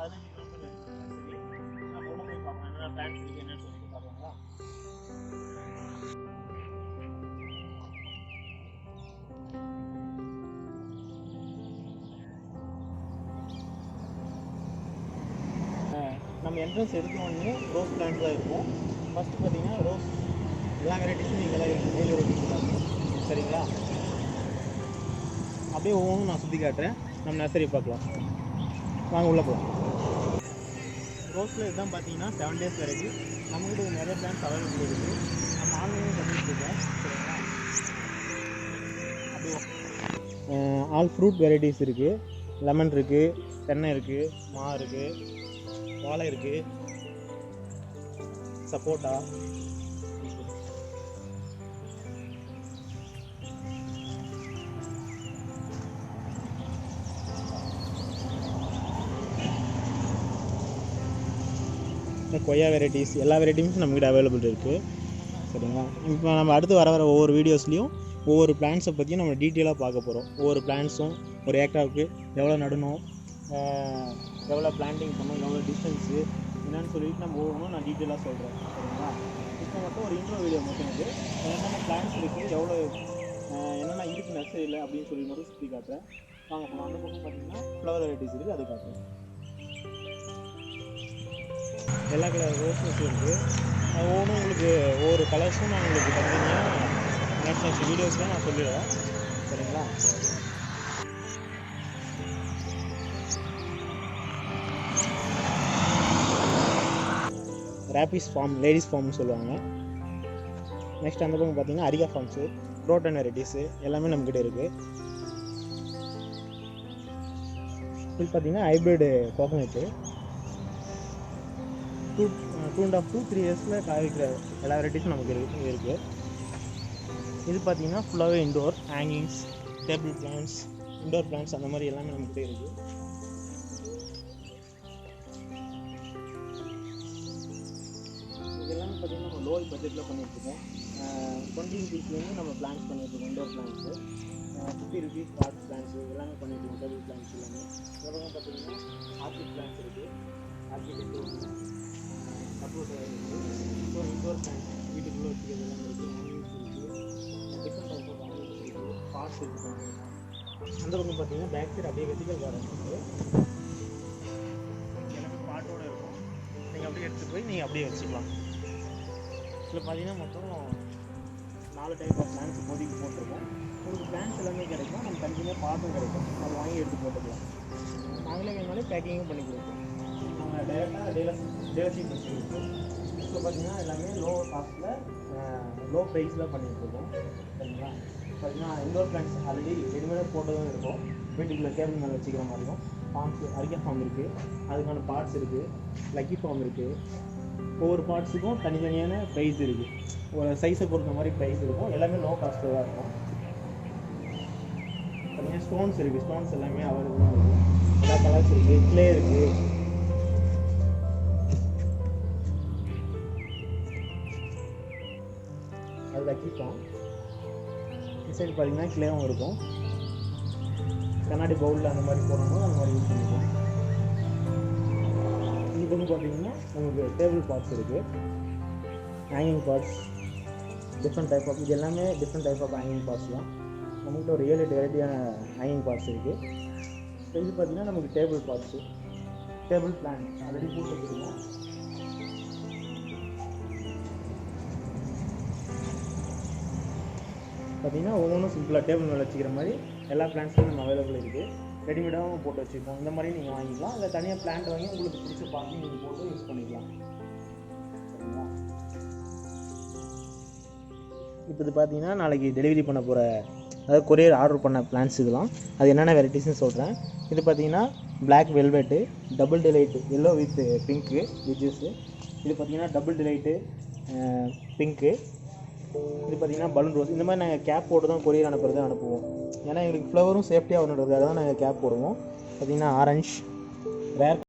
15 kilometre நம்ம உள்ள போய் பார்க்கலாம் என்னென்ன பிளான்ஸ் இருக்குது என்னன்னு சொல்லிட்டு பார்க்கலாங்களா. நம்ம என்ட்ரன்ஸ் எடுக்கணுன்னே ரோஸ் பிளான்ட் தான் இருக்கும். ஃபஸ்ட்டு பார்த்தீங்கன்னா ரோஸ் எல்லா வெரைட்டிஸும் நீங்கள் எல்லாம் இருக்குது டெய்லி ரோஸ் சரிங்களா. அப்படியே ஒவ்வொன்றும் நான் சுற்றி காட்டுறேன். நம்ம நர்சரி பார்க்கலாம் வாங்க உள்ளே போகலாம். ரோஸில் இதுதான் பார்த்தீங்கன்னா 7 days வெரைட்டி. நம்மகிட்ட நிறைய பிளான்ஸ் அவைலபிள் இருக்குது. நம்ம ஆன்லைனில் பண்ணிட்டுருக்கோம் சரிங்களா. அப்படியே ஆல் ஃப்ரூட் வெரைட்டிஸ் இருக்குது. லெமன் இருக்குது, தென்னை இருக்குது, மா இருக்குது, வாழை இருக்குது, சப்போட்டா, கொய்யா வெரைட்டிஸ் எல்லா வெரைட்டிஸும் நம்மகிட்ட அவைலபிள் இருக்குது சரிங்களா. இப்போ நம்ம அடுத்து வர ஒவ்வொரு வீடியோஸ்லேயும் ஒவ்வொரு பிளான்ஸை பற்றியும் நம்ம டீட்டெயிலாக பார்க்க போகிறோம். ஒவ்வொரு பிளான்ஸும் ஒரு ஏக்கராவுக்கு எவ்வளோ நடணும், எவ்வளோ பிளான்டிங் பண்ணணும், எவ்வளோ டிஸ்டன்ஸு என்னென்னு சொல்லிட்டு நம்ம ஒவ்வொன்றும் நான் டீட்டெயிலாக சொல்கிறேன் சரிங்களா. இப்போ மட்டும் ஒரு இன்ட்ரோ வீடியோ மட்டும் வந்து என்னென்ன பிளான்ஸ் இருக்குது, எவ்வளோ என்னென்ன இருக்குது நர்சரியில் அப்படின்னு சொல்லி மட்டும் சுற்றி காட்டுறேன். வாங்க போகலாம். அந்த பக்கம் பார்த்தீங்கன்னா ஃப்ளவர் வெரைட்டிஸ் இருக்குது, அது காட்டுறேன். எல்லா கலர் ரோஸஸ் இருக்குது. ஒவ்வொன்றும் உங்களுக்கு ஒவ்வொரு கலர்ஸும் நான் உங்களுக்கு தனித்தனியாக நெக்ஸ்ட் வீடியோஸில் நான் சொல்லிடுவேன் சரிங்களா. ராபிஸ் ஃபார்ம், லேடிஸ் ஃபார்ம்னு சொல்லுவாங்க. நெக்ஸ்ட் அந்த பக்கம் பார்த்தீங்கன்னா அரிகா ஃபார்ம்ஸு, ப்ரோட்டன் வெரைட்டிஸு எல்லாமே நம்மக்கிட்ட இருக்குது. இது பார்த்தீங்கன்னா ஹைப்ரிடு கோகனட்டு 2.5 to 3 yearsல காய வைக்கிற எல்லா வெரைட்டிஸும் நமக்கு இருக்குது. இது பார்த்தீங்கன்னா ஃபுல்லாகவே indoor hangings, table plants, indoor plants அந்த மாதிரி எல்லாமே நம்மகிட்ட இருக்குது. இது எல்லாமே பார்த்தீங்கன்னா நம்ம லோ பட்ஜெட்டில் பண்ணிகிட்ருக்கோம். 20 rupeesலேருந்து நம்ம பிளான்ஸ் பண்ணிகிட்ருக்கோம். இண்டோர் பிளான்ஸு 50 rupees பாட் பிளான்ஸு எல்லாமே பண்ணிகிட்ருக்கோம். டேபிள் பிளான்ஸ் எல்லாமே. இதெல்லாம் பார்த்தீங்கன்னா ஆர்கிட் பிளான்ஸ் இருக்குது. ஆர்கிட் சப்போட்டா இருக்குது. ஸோ இண்டோர் பிளான்ஸ் வீட்டுக்குள்ளே வச்சுக்கிறது எல்லாமே இருக்குது. ஆனியன்ஸ் இருக்குது, டிஃப்ரெண்ட் டைப் ஆஃப் ஆனியன்ஸ் இருக்குது, பாட்ஸ் இருக்குது. அந்த பக்கம் பார்த்தீங்கன்னா பேக் சைடு அப்படியே வெஜிடபிள் கார்டன் இருக்குது. எல்லாமே பாட்டோடு இருக்கும். நீங்கள் அப்படியே எடுத்துகிட்டு போய் நீங்கள் அப்படியே வச்சுக்கலாம். இதில் பார்த்தீங்கன்னா மொத்தம் 4 டைப் ஆஃப் பிளான்ஸ் இப்போதைக்கு போட்டிருக்கோம். உங்களுக்கு பிளான்ஸ் எல்லாமே கிடைக்கும். நம்ம தனித்தனியாக பாட்டும் கிடைக்கும். அதை வாங்கி எடுத்து போட்டுக்கலாம். நாங்களே வேணாலே பேக்கிங்கும் பண்ணி கொடுப்போம். நம்ம டேரெக்டாக டீலர்ஷிப் வச்சுருக்கு. ஸோ பார்த்தீங்கன்னா எல்லாமே லோ காஸ்ட்டில் லோ ப்ரைஸில் பண்ணிகிட்ருக்கோம் சரிங்களா. பார்த்தீங்கன்னா இண்டோர் பிளான்ஸ் ஆல்ரெடி ரெடிமேடாக போட்டதும் இருக்கும். வீட்டுக்குள்ளே கேபிள் மேலே வச்சுக்கிற மாதிரியும் ஃபார்ம்ஸ், அரிகா ஃபார்ம் இருக்குது, அதுக்கான பார்ட்ஸ் இருக்குது, லக்கி ஃபார்ம் இருக்குது. ஒவ்வொரு பார்ட்ஸுக்கும் தனித்தனியான ப்ரைஸ் இருக்குது. ஒரு சைஸை பொறுத்த மாதிரி ப்ரைஸ் இருக்கும். எல்லாமே லோ காஸ்ட்டில் தான் இருக்கும். பார்த்தீங்கன்னா ஸ்டோன்ஸ் இருக்குது. ஸ்டோன்ஸ் எல்லாமே அவைலபிளாக இருக்குது. எல்லா கலர்ஸ் இருக்குது. க்ளே இருக்குது. அது லக்கி ஃபார்ம். இந்த சைடு பார்த்தீங்கன்னா க்ளேவும் இருக்கும். கண்ணாடி பவுலில் அந்த மாதிரி போடணும், அந்த மாதிரி யூஸ் பண்ணிக்கலாம். இது வந்து பார்த்தீங்கன்னா நமக்கு டேபிள் பார்ட்ஸ் இருக்குது, hanging parts, different type of, இது எல்லாமே different type of hanging parts தான். நம்மகிட்ட ஒரு 7-8 வெரைட்டியான ஹேங்கிங் பார்ட்ஸ் இருக்குது. இது பார்த்தீங்கன்னா நமக்கு table parts, table plan already போட்டு வச்சுருக்கோம். பார்த்தீங்கன்னா ஒவ்வொன்றும் சிம்பிளாக டேபிள் மேலே வச்சுக்கிற மாதிரி எல்லா பிளான்ஸும் நம்ம அவைலபிள் இருக்குது. ரெடிமேடாகவும் போட்டு வச்சுருக்கோம். இந்த மாதிரி நீங்கள் வாங்கிக்கலாம். இல்லை தனியாக பிளான்ட் வாங்கி உங்களுக்கு பிடிச்ச பார்த்து நீங்கள் போட்டு யூஸ் பண்ணிக்கலாம் சரிங்களா. இப்போ இது பார்த்தீங்கன்னா நாளைக்கு டெலிவரி பண்ண போகிற, அதாவது கொரியர் ஆர்டர் பண்ண பிளான்ஸ் இதெல்லாம். அது என்னென்ன வெரைட்டிஸ்னு சொல்கிறேன். இது பார்த்தீங்கன்னா black velvet, double delight, yellow with pink விஜ்ஜஸ்ஸு. இது பார்த்தீங்கன்னா டபுள் டிலைட்டு பிங்க்கு. இது பார்த்தீங்கன்னா பலூன் ரோஸ். இந்த மாதிரி நாங்கள் கேப் போட்டு தான் கொரியர் அனுப்புவோம். ஏன்னா எங்களுக்கு ஃப்ளவரும் சேஃப்டியாக வரணுன்றதுக்காக தான் நாங்கள் கேப் போடுவோம். பார்த்தீங்கன்னா ஆரஞ்ச், ரேர்